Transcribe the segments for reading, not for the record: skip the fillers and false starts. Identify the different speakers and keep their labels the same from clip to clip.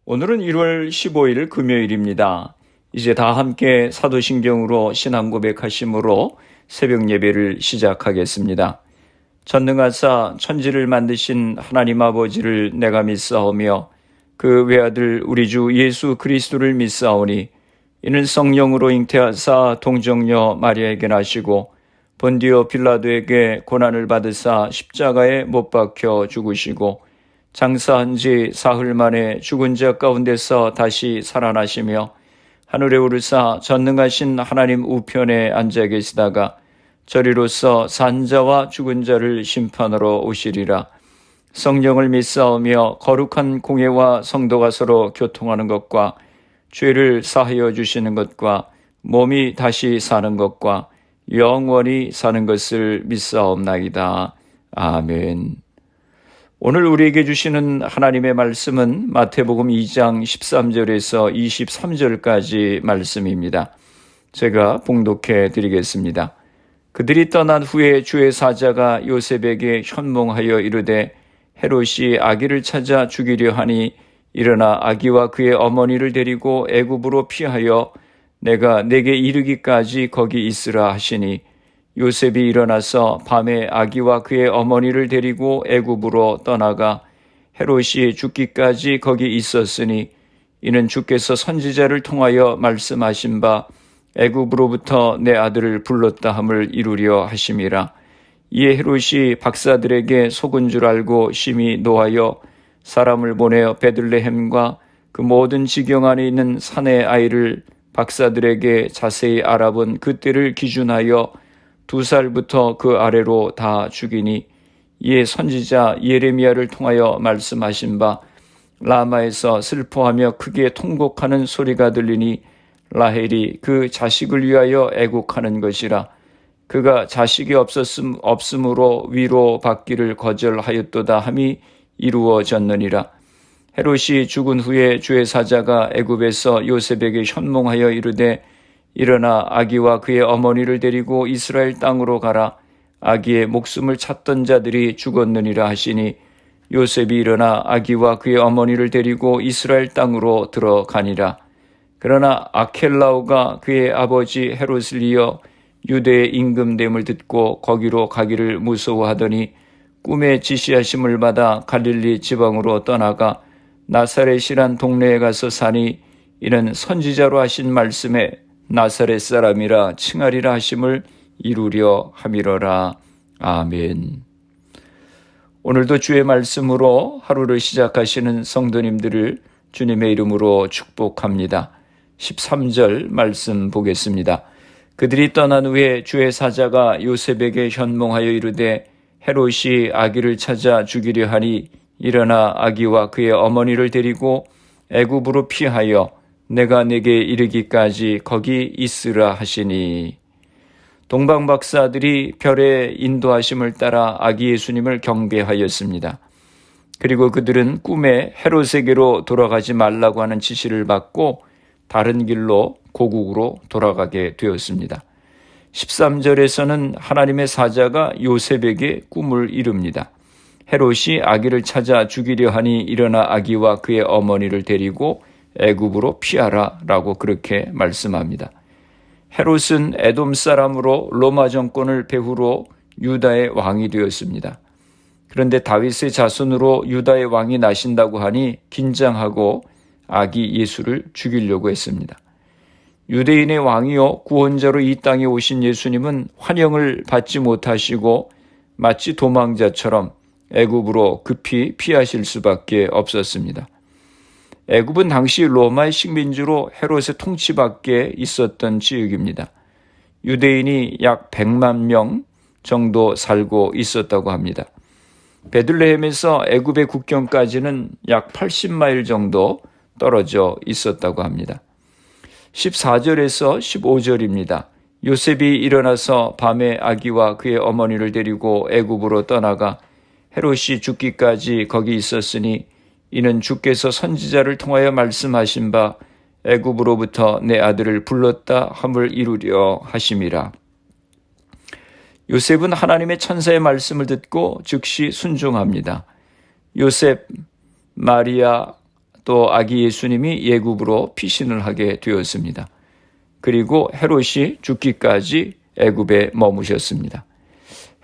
Speaker 1: 오늘은 1월 15일 금요일입니다. 이제 다 함께 사도신경으로 신앙 고백하심으로 새벽 예배를 시작하겠습니다. 전능하사 천지를 만드신 하나님 아버지를 내가 믿사오며 그 외아들 우리 주 예수 그리스도를 믿사오니 이는 성령으로 잉태하사 동정녀 마리아에게 나시고 본디오 빌라도에게 고난을 받으사 십자가에 못 박혀 죽으시고 장사한 지 사흘 만에 죽은 자 가운데서 다시 살아나시며 하늘에 오르사 전능하신 하나님 우편에 앉아 계시다가 저리로서 산 자와 죽은 자를 심판하러 오시리라. 성령을 믿사오며 거룩한 공회와 성도가 서로 교통하는 것과 죄를 사하여 주시는 것과 몸이 다시 사는 것과 영원히 사는 것을 믿사옵나이다. 아멘. 오늘 우리에게 주시는 하나님의 말씀은 마태복음 2장 13절에서 23절까지 말씀입니다. 제가 봉독해 드리겠습니다. 그들이 떠난 후에 주의 사자가 요셉에게 현몽하여 이르되 헤롯이 아기를 찾아 죽이려 하니 일어나 아기와 그의 어머니를 데리고 애굽으로 피하여 내가 내게 이르기까지 거기 있으라 하시니 요셉이 일어나서 밤에 아기와 그의 어머니를 데리고 애굽으로 떠나가 헤롯이 죽기까지 거기 있었으니 이는 주께서 선지자를 통하여 말씀하신 바 애굽으로부터 내 아들을 불렀다 함을 이루려 하심이라. 이에 헤롯이 박사들에게 속은 줄 알고 심히 노하여 사람을 보내어 베들레헴과 그 모든 지경 안에 있는 산의 아이를 박사들에게 자세히 알아본 그때를 기준하여 2살부터 그 아래로 다 죽이니 이에 선지자 예레미야를 통하여 말씀하신 바 라마에서 슬퍼하며 크게 통곡하는 소리가 들리니 라헬이 그 자식을 위하여 애곡하는 것이라. 그가 자식이 없음으로 위로 받기를 거절하였도다 함이 이루어졌느니라. 헤롯이 죽은 후에 주의 사자가 애굽에서 요셉에게 현몽하여 이르되 일어나 아기와 그의 어머니를 데리고 이스라엘 땅으로 가라. 아기의 목숨을 찾던 자들이 죽었느니라 하시니 요셉이 일어나 아기와 그의 어머니를 데리고 이스라엘 땅으로 들어가니라. 그러나 아켈라오가 그의 아버지 헤롯을 이어 유대의 임금됨을 듣고 거기로 가기를 무서워하더니 꿈에 지시하심을 받아 갈릴리 지방으로 떠나가 나사렛이란 동네에 가서 사니 이는 선지자로 하신 말씀에 나사렛 사람이라 칭하리라 하심을 이루려 함이러라. 아멘. 오늘도 주의 말씀으로 하루를 시작하시는 성도님들을 주님의 이름으로 축복합니다. 13절 말씀 보겠습니다. 그들이 떠난 후에 주의 사자가 요셉에게 현몽하여 이르되 헤롯이 아기를 찾아 죽이려 하니 일어나 아기와 그의 어머니를 데리고 애굽으로 피하여 내가 내게 이르기까지 거기 있으라 하시니. 동방박사들이 별의 인도하심을 따라 아기 예수님을 경배하였습니다. 그리고 그들은 꿈에 헤롯에게로 돌아가지 말라고 하는 지시를 받고 다른 길로 고국으로 돌아가게 되었습니다. 13절에서는 하나님의 사자가 요셉에게 꿈을 이룹니다. 헤롯이 아기를 찾아 죽이려 하니 일어나 아기와 그의 어머니를 데리고 애굽으로 피하라 라고 그렇게 말씀합니다. 헤롯은 에돔 사람으로 로마 정권을 배후로 유다의 왕이 되었습니다. 그런데 다윗의 자손으로 유다의 왕이 나신다고 하니 긴장하고 아기 예수를 죽이려고 했습니다. 유대인의 왕이요 구원자로 이 땅에 오신 예수님은 환영을 받지 못하시고 마치 도망자처럼 애굽으로 급히 피하실 수밖에 없었습니다. 애굽은 당시 로마의 식민지로 헤롯의 통치 밖에 있었던 지역입니다. 유대인이 약 100만 명 정도 살고 있었다고 합니다. 베들레헴에서 애굽의 국경까지는 약 80마일 정도 떨어져 있었다고 합니다. 14절에서 15절입니다. 요셉이 일어나서 밤에 아기와 그의 어머니를 데리고 애굽으로 떠나가 헤롯이 죽기까지 거기 있었으니 이는 주께서 선지자를 통하여 말씀하신 바 애굽으로부터 내 아들을 불렀다 함을 이루려 하심이라. 요셉은 하나님의 천사의 말씀을 듣고 즉시 순종합니다. 요셉, 마리아 또 아기 예수님이 예굽으로 피신을 하게 되었습니다. 그리고 헤롯이 죽기까지 애굽에 머무셨습니다.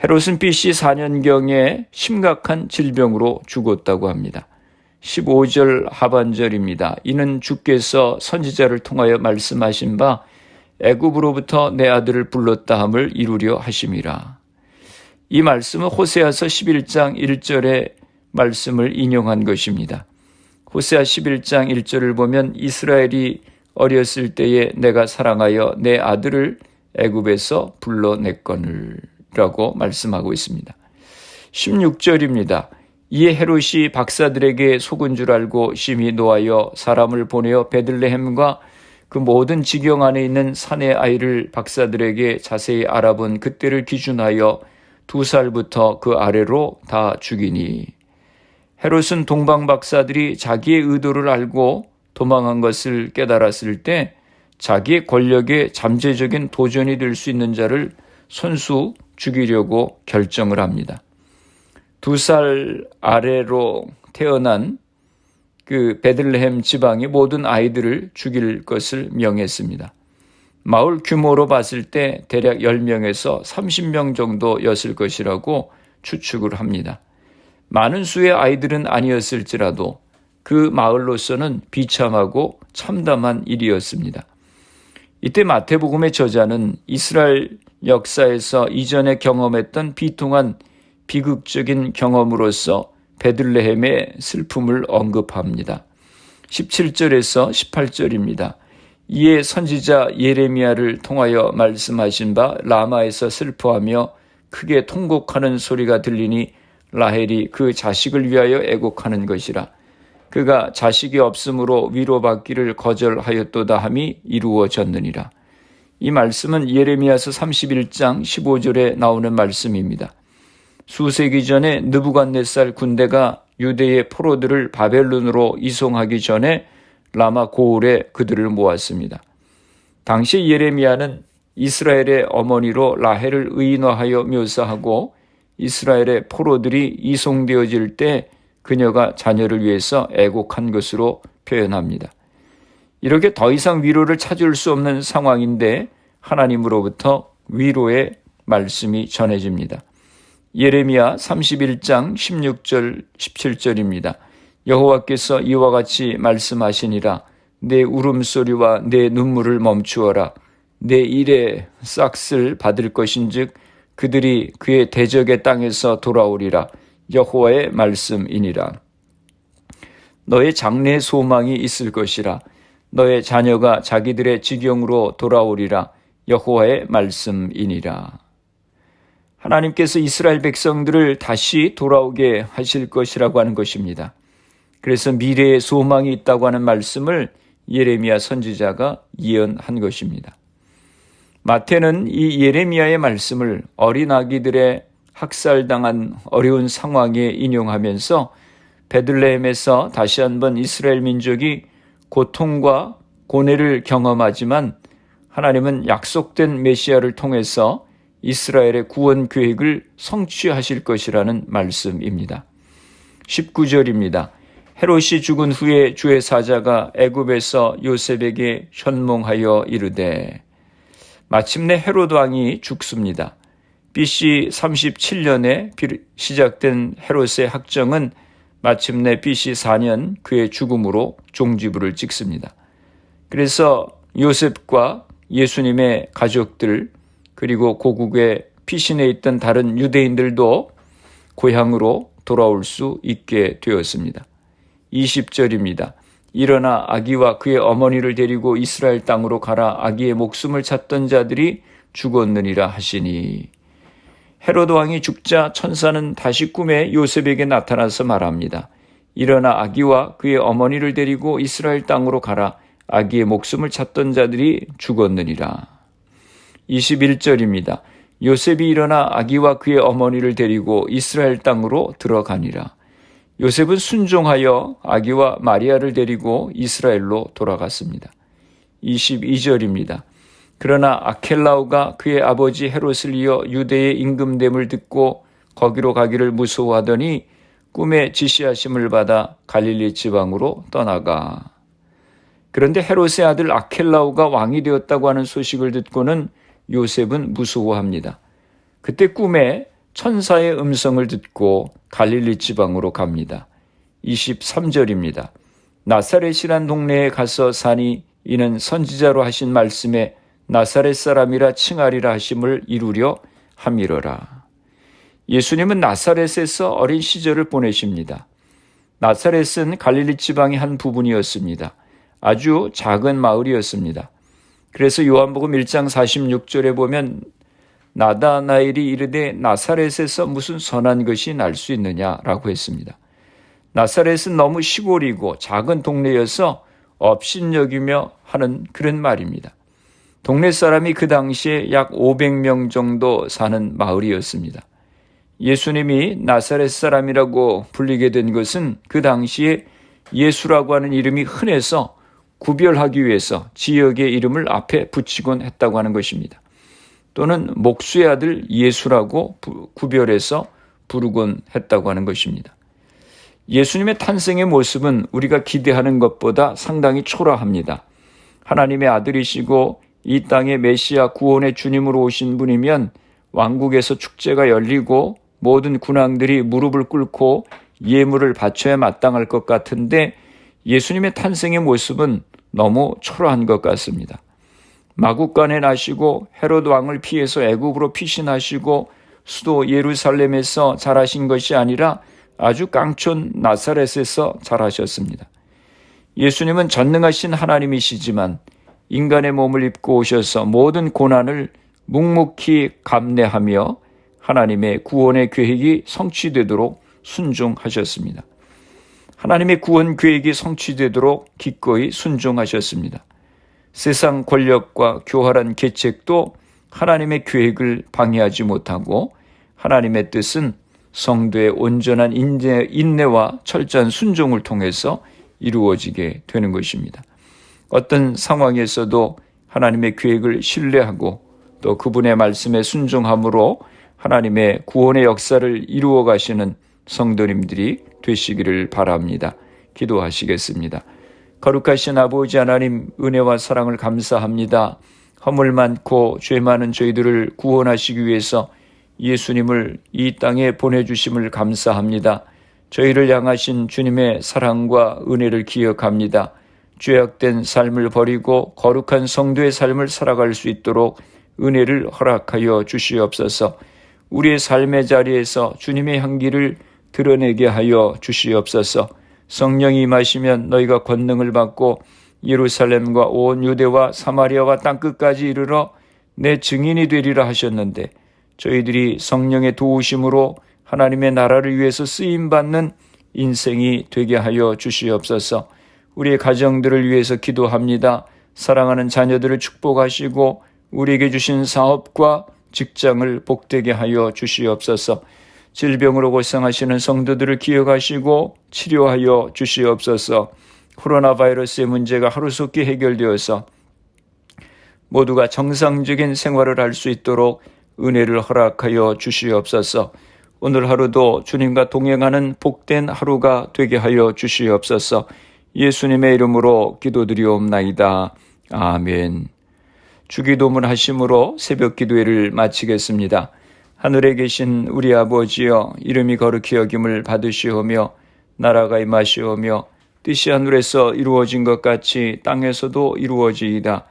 Speaker 1: 헤롯은 BC 4년경에 심각한 질병으로 죽었다고 합니다. 15절 하반절입니다. 이는 주께서 선지자를 통하여 말씀하신 바 애굽으로부터 내 아들을 불렀다 함을 이루려 하심이라. 이 말씀은 호세아서 11장 1절의 말씀을 인용한 것입니다. 호세아 11장 1절을 보면 이스라엘이 어렸을 때에 내가 사랑하여 내 아들을 애굽에서 불러냈거늘 라고 말씀하고 있습니다. 16절입니다. 이에 헤롯이 박사들에게 속은 줄 알고 심히 노하여 사람을 보내어 베들레헴과 그 모든 지경 안에 있는 산의 아이를 박사들에게 자세히 알아본 그때를 기준하여 2살부터 그 아래로 다 죽이니 헤롯은 동방 박사들이 자기의 의도를 알고 도망한 것을 깨달았을 때 자기의 권력에 잠재적인 도전이 될 수 있는 자를 손수 죽이려고 결정을 합니다. 2살 아래로 태어난 그 베들레헴 지방의 모든 아이들을 죽일 것을 명했습니다. 마을 규모로 봤을 때 대략 10명에서 30명 정도였을 것이라고 추측을 합니다. 많은 수의 아이들은 아니었을지라도 그 마을로서는 비참하고 참담한 일이었습니다. 이때 마태복음의 저자는 이스라엘 역사에서 이전에 경험했던 비통한 비극적인 경험으로서 베들레헴의 슬픔을 언급합니다. 17절에서 18절입니다. 이에 선지자 예레미야를 통하여 말씀하신 바 라마에서 슬퍼하며 크게 통곡하는 소리가 들리니 라헬이 그 자식을 위하여 애곡하는 것이라. 그가 자식이 없으므로 위로받기를 거절하였도다 함이 이루어졌느니라. 이 말씀은 예레미야서 31장 15절에 나오는 말씀입니다. 수세기 전에 느부갓네살 군대가 유대의 포로들을 바벨론으로 이송하기 전에 라마 고울에 그들을 모았습니다. 당시 예레미야는 이스라엘의 어머니로 라헬을 의인화하여 묘사하고 이스라엘의 포로들이 이송되어질 때 그녀가 자녀를 위해서 애곡한 것으로 표현합니다. 이렇게 더 이상 위로를 찾을 수 없는 상황인데 하나님으로부터 위로의 말씀이 전해집니다. 예레미야 31장 16절 17절입니다. 여호와께서 이와 같이 말씀하시니라. 내 울음소리와 내 눈물을 멈추어라. 내 일에 싹쓸 받을 것인즉 그들이 그의 대적의 땅에서 돌아오리라. 여호와의 말씀이니라. 너의 장래의 소망이 있을 것이라. 너의 자녀가 자기들의 지경으로 돌아오리라. 여호와의 말씀이니라. 하나님께서 이스라엘 백성들을 다시 돌아오게 하실 것이라고 하는 것입니다. 그래서 미래의 소망이 있다고 하는 말씀을 예레미야 선지자가 예언한 것입니다. 마태는 이 예레미야의 말씀을 어린 아기들의 학살당한 어려운 상황에 인용하면서 베들레헴에서 다시 한번 이스라엘 민족이 고통과 고뇌를 경험하지만 하나님은 약속된 메시아를 통해서 이스라엘의 구원 계획을 성취하실 것이라는 말씀입니다. 19절입니다. 헤롯이 죽은 후에 주의 사자가 애굽에서 요셉에게 현몽하여 이르되. 마침내 헤롯 왕이 죽습니다. BC 37년에 시작된 헤롯의 학정은 마침내 BC 4년 그의 죽음으로 종지부를 찍습니다. 그래서 요셉과 예수님의 가족들 그리고 고국에 피신해 있던 다른 유대인들도 고향으로 돌아올 수 있게 되었습니다. 20절입니다. 일어나 아기와 그의 어머니를 데리고 이스라엘 땅으로 가라. 아기의 목숨을 찾던 자들이 죽었느니라 하시니. 헤롯 왕이 죽자 천사는 다시 꿈에 요셉에게 나타나서 말합니다. 일어나 아기와 그의 어머니를 데리고 이스라엘 땅으로 가라. 아기의 목숨을 찾던 자들이 죽었느니라. 21절입니다. 요셉이 일어나 아기와 그의 어머니를 데리고 이스라엘 땅으로 들어가니라. 요셉은 순종하여 아기와 마리아를 데리고 이스라엘로 돌아갔습니다. 22절입니다. 그러나 아켈라오가 그의 아버지 헤롯을 이어 유대의 임금됨을 듣고 거기로 가기를 무서워하더니 꿈에 지시하심을 받아 갈릴리 지방으로 떠나가. 그런데 헤롯의 아들 아켈라오가 왕이 되었다고 하는 소식을 듣고는 요셉은 무서워합니다. 그때 꿈에 천사의 음성을 듣고 갈릴리 지방으로 갑니다. 23절입니다. 나사렛이란 동네에 가서 사니 이는 선지자로 하신 말씀에 나사렛 사람이라 칭하리라 하심을 이루려 함이러라. 예수님은 나사렛에서 어린 시절을 보내십니다. 나사렛은 갈릴리 지방의 한 부분이었습니다. 아주 작은 마을이었습니다. 그래서 요한복음 1장 46절에 보면 나다나엘이 이르되 나사렛에서 무슨 선한 것이 날 수 있느냐라고 했습니다. 나사렛은 너무 시골이고 작은 동네여서 업신여기며 하는 그런 말입니다. 동네 사람이 그 당시에 약 500명 정도 사는 마을이었습니다. 예수님이 나사렛 사람이라고 불리게 된 것은 그 당시에 예수라고 하는 이름이 흔해서 구별하기 위해서 지역의 이름을 앞에 붙이곤 했다고 하는 것입니다. 또는 목수의 아들 예수라고 구별해서 부르곤 했다고 하는 것입니다. 예수님의 탄생의 모습은 우리가 기대하는 것보다 상당히 초라합니다. 하나님의 아들이시고 이 땅에 메시아 구원의 주님으로 오신 분이면 왕국에서 축제가 열리고 모든 군왕들이 무릎을 꿇고 예물을 바쳐야 마땅할 것 같은데 예수님의 탄생의 모습은 너무 초라한 것 같습니다. 마국간에 나시고 헤롯 왕을 피해서 애굽으로 피신하시고 수도 예루살렘에서 자라신 것이 아니라 아주 깡촌 나사렛에서 자라셨습니다. 예수님은 전능하신 하나님이시지만 인간의 몸을 입고 오셔서 모든 고난을 묵묵히 감내하며 하나님의 구원의 계획이 성취되도록 순종하셨습니다. 하나님의 구원 계획이 성취되도록 기꺼이 순종하셨습니다. 세상 권력과 교활한 계책도 하나님의 계획을 방해하지 못하고 하나님의 뜻은 성도의 온전한 인내와 철저한 순종을 통해서 이루어지게 되는 것입니다. 어떤 상황에서도 하나님의 계획을 신뢰하고 또 그분의 말씀에 순종함으로 하나님의 구원의 역사를 이루어 가시는 성도님들이 되시기를 바랍니다. 기도하시겠습니다. 거룩하신 아버지 하나님, 은혜와 사랑을 감사합니다. 허물 많고 죄 많은 저희들을 구원하시기 위해서 예수님을 이 땅에 보내주심을 감사합니다. 저희를 향하신 주님의 사랑과 은혜를 기억합니다. 죄악된 삶을 버리고 거룩한 성도의 삶을 살아갈 수 있도록 은혜를 허락하여 주시옵소서. 우리의 삶의 자리에서 주님의 향기를 드러내게 하여 주시옵소서. 성령이 임하시면 너희가 권능을 받고 예루살렘과 온 유대와 사마리아와 땅끝까지 이르러 내 증인이 되리라 하셨는데 저희들이 성령의 도우심으로 하나님의 나라를 위해서 쓰임받는 인생이 되게 하여 주시옵소서. 우리의 가정들을 위해서 기도합니다. 사랑하는 자녀들을 축복하시고 우리에게 주신 사업과 직장을 복되게 하여 주시옵소서. 질병으로 고생하시는 성도들을 기억하시고 치료하여 주시옵소서. 코로나 바이러스의 문제가 하루속히 해결되어서 모두가 정상적인 생활을 할 수 있도록 은혜를 허락하여 주시옵소서. 오늘 하루도 주님과 동행하는 복된 하루가 되게 하여 주시옵소서. 예수님의 이름으로 기도드리옵나이다. 아멘. 주기도문 하심으로 새벽 기도회를 마치겠습니다. 하늘에 계신 우리 아버지여, 이름이 거룩히 여김을 받으시오며 나라가 임하시오며 뜻이 하늘에서 이루어진 것 같이 땅에서도 이루어지이다.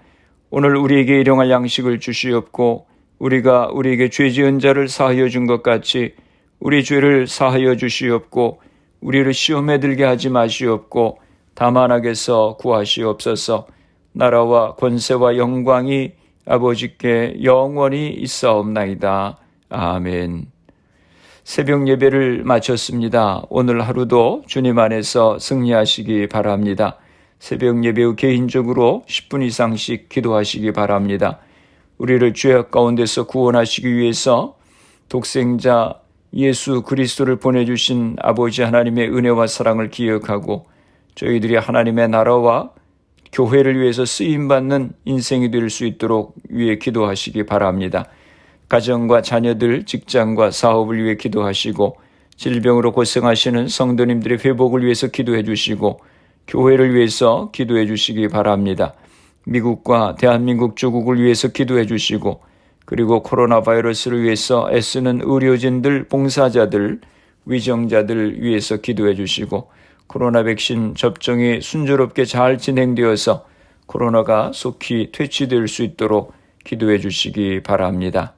Speaker 1: 오늘 우리에게 일용할 양식을 주시옵고 우리가 우리에게 죄 지은 자를 사하여 준 것 같이 우리 죄를 사하여 주시옵고 우리를 시험에 들게 하지 마시옵고 다만 악에서 구하시옵소서. 나라와 권세와 영광이 아버지께 영원히 있사옵나이다. 아멘. 새벽 예배를 마쳤습니다. 오늘 하루도 주님 안에서 승리하시기 바랍니다. 새벽 예배 후 개인적으로 10분 이상씩 기도하시기 바랍니다. 우리를 죄악 가운데서 구원하시기 위해서 독생자 예수 그리스도를 보내주신 아버지 하나님의 은혜와 사랑을 기억하고 저희들이 하나님의 나라와 교회를 위해서 쓰임받는 인생이 될 수 있도록 위해 기도하시기 바랍니다. 가정과 자녀들, 직장과 사업을 위해 기도하시고 질병으로 고생하시는 성도님들의 회복을 위해서 기도해 주시고 교회를 위해서 기도해 주시기 바랍니다. 미국과 대한민국 조국을 위해서 기도해 주시고 그리고 코로나 바이러스를 위해서 애쓰는 의료진들, 봉사자들, 위정자들 위해서 기도해 주시고 코로나 백신 접종이 순조롭게 잘 진행되어서 코로나가 속히 퇴치될 수 있도록 기도해 주시기 바랍니다.